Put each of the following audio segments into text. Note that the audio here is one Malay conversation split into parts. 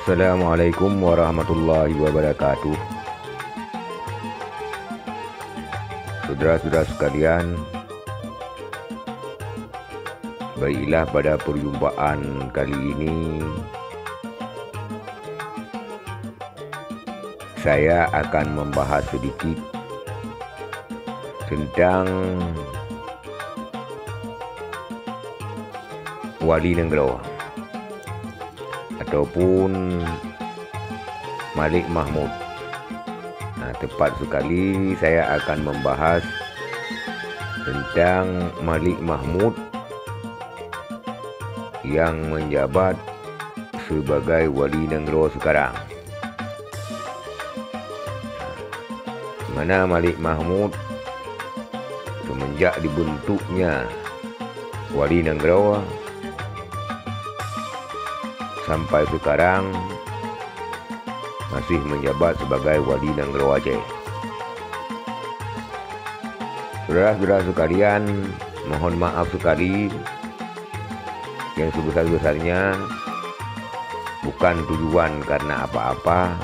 Assalamualaikum warahmatullahi wabarakatuh. Saudara-saudara sekalian, baiklah pada perjumpaan kali ini saya akan membahas sedikit tentang Wali Nenggelo ataupun Malik Mahmud. Tepat sekali saya akan membahas tentang Malik Mahmud yang menjabat sebagai Wali Nenggelo sekarang. Mana Malik Mahmud semenjak dibentuknya Wali Nenggelo sampai sekarang masih menjabat sebagai Wali Nenggelo Aceh. Saudara-saudara sekalian, mohon maaf sekali yang sebesar-besarnya, bukan tujuan karena apa-apa,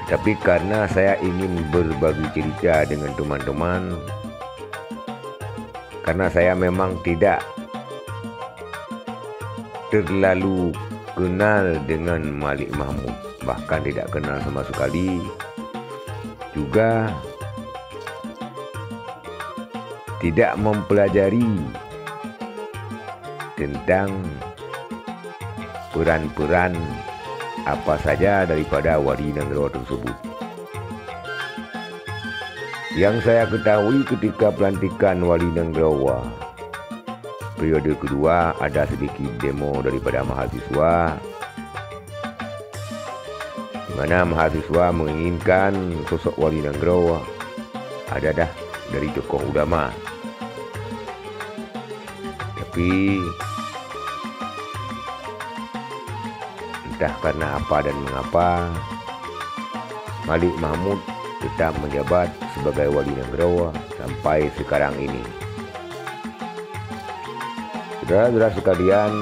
tetapi karena saya ingin berbagi cerita dengan teman-teman, karena saya memang tidak terlalu kenal dengan Malik Mahmud, bahkan tidak kenal sama sekali. Juga tidak mempelajari tentang peran-peran apa saja daripada Wali Nenggelo tersebut. Yang saya ketahui ketika pelantikan Wali Nenggelo periode kedua, ada sedikit demo daripada mahasiswa, di mana mahasiswa menginginkan sosok Wali Nenggelo ada dari tokoh ulama. Tapi entah karena apa dan mengapa Malik Mahmud tetap menjabat sebagai Wali Nenggelo sampai sekarang ini. Saudara-saudara sekalian,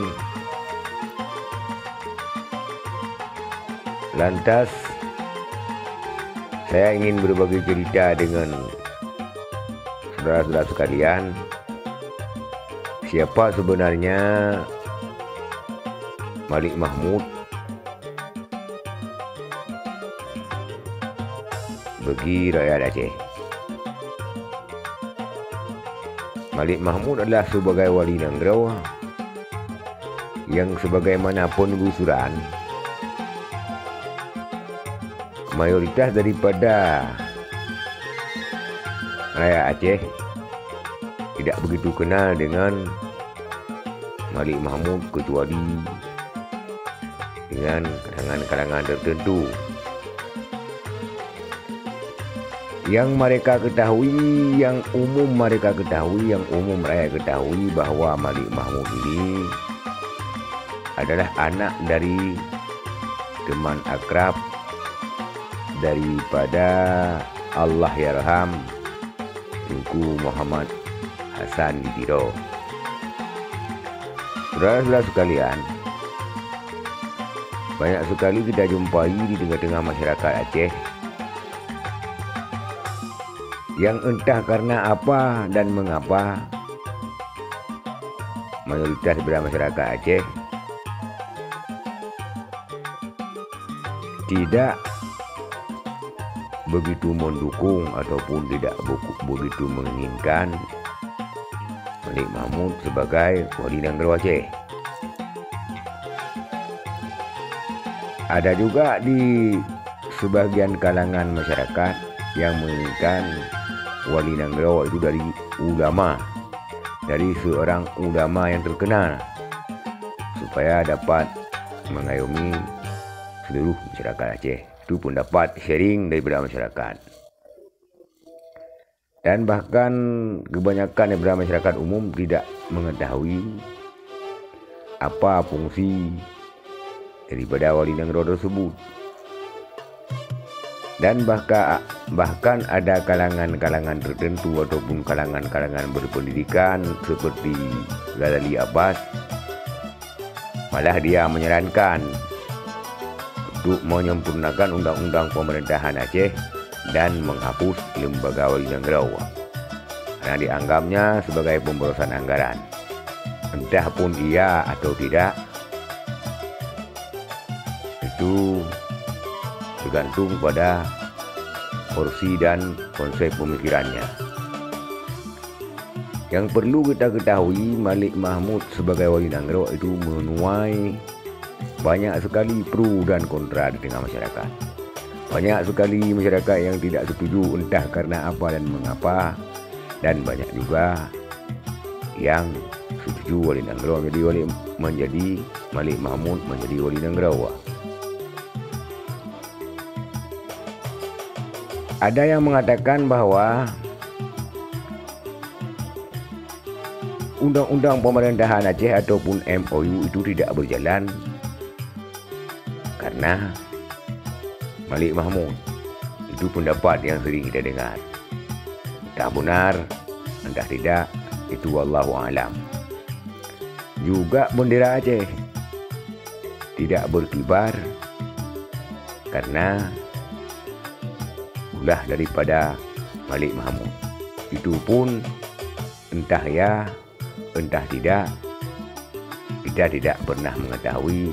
lantas saya ingin berbagi cerita dengan saudara-saudara sekalian, siapa sebenarnya Malik Mahmud bagi rakyat Aceh. Malik Mahmud adalah sebagai Wali Nenggelo yang sebagaimanapun gusuran, mayoritas daripada rakyat Aceh tidak begitu kenal dengan Malik Mahmud kecuali dengan kalangan-kalangan tertentu. Yang mereka ketahui, yang umum mereka ketahui, yang umum rakyat ketahui bahwa Malik Mahmud ini adalah anak dari teman akrab daripada Allahyarham Tunku Muhammad Hasan Didiro. Saudara-saudara sekalian, banyak sekali kita jumpai di tengah-tengah masyarakat Aceh yang entah karena apa dan mengapa mayoritas daripada masyarakat Aceh tidak begitu mendukung ataupun tidak begitu menginginkan Malik Mahmud sebagai Wali Nenggelo Aceh. Ada juga di sebagian kalangan masyarakat yang menginginkan Wali Nenggelo itu dari ulama, dari seorang ulama yang terkenal, supaya dapat mengayomi seluruh masyarakat Aceh. Itu pun dapat sharing daripada masyarakat. Dan bahkan kebanyakan daripada masyarakat umum tidak mengetahui apa fungsi daripada Wali Nenggelo tersebut. Dan bahkan ada kalangan-kalangan tertentu ataupun kalangan-kalangan berpendidikan seperti Ghazali Abbas Malah dia menyarankan untuk menyempurnakan undang-undang pemerintahan Aceh dan menghapus lembaga wali negara karena dianggapnya sebagai pemborosan anggaran. Entah pun iya atau tidak, itu tergantung pada porsi dan konsep pemikirannya. Yang perlu kita ketahui, Malik Mahmud sebagai wali negara itu menuai banyak sekali pro dan kontra di tengah masyarakat. Banyak sekali masyarakat yang tidak setuju entah karena apa dan mengapa, dan banyak juga yang setuju wali negara menjadi Malik Mahmud menjadi wali negara. Ada yang mengatakan bahwa undang-undang pemerintahan Aceh ataupun MOU itu tidak berjalan karena Malik Mahmud. Itu pendapat yang sering kita dengar. Entah benar, entah tidak, itu wallahu alam. Juga bendera Aceh tidak berkibar karena ulah daripada Malik Mahmud. Itu pun entah ya, entah tidak, kita tidak pernah mengetahui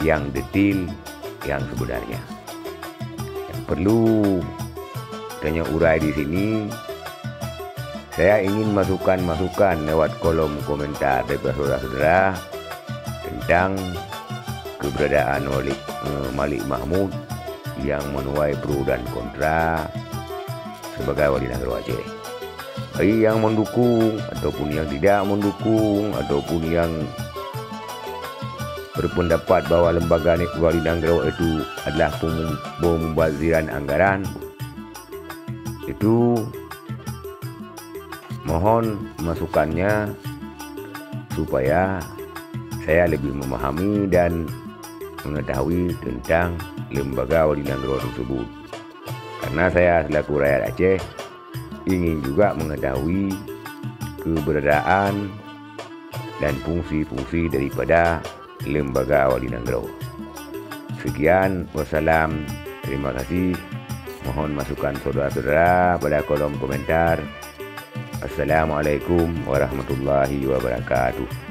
yang detail, yang sebenarnya. Yang perlu tanya urai di sini, saya ingin masukan lewat kolom komentar dari saudara-saudara tentang keberadaan Malik Mahmud yang menuai pro dan kontra sebagai wali negara Aceh. Bagi yang mendukung ataupun yang tidak mendukung ataupun yang berpendapat bahwa lembaga wali negara itu adalah pembaziran anggaran, itu mohon masukannya supaya saya lebih memahami dan mengetahui tentang lembaga wali negara tersebut. Karena saya selaku rakyat Aceh ingin juga mengetahui keberadaan dan fungsi-fungsi daripada lembaga wali negara. Sekian, wassalam, terima kasih. Mohon masukan saudara-saudara pada kolom komentar. Assalamualaikum warahmatullahi wabarakatuh.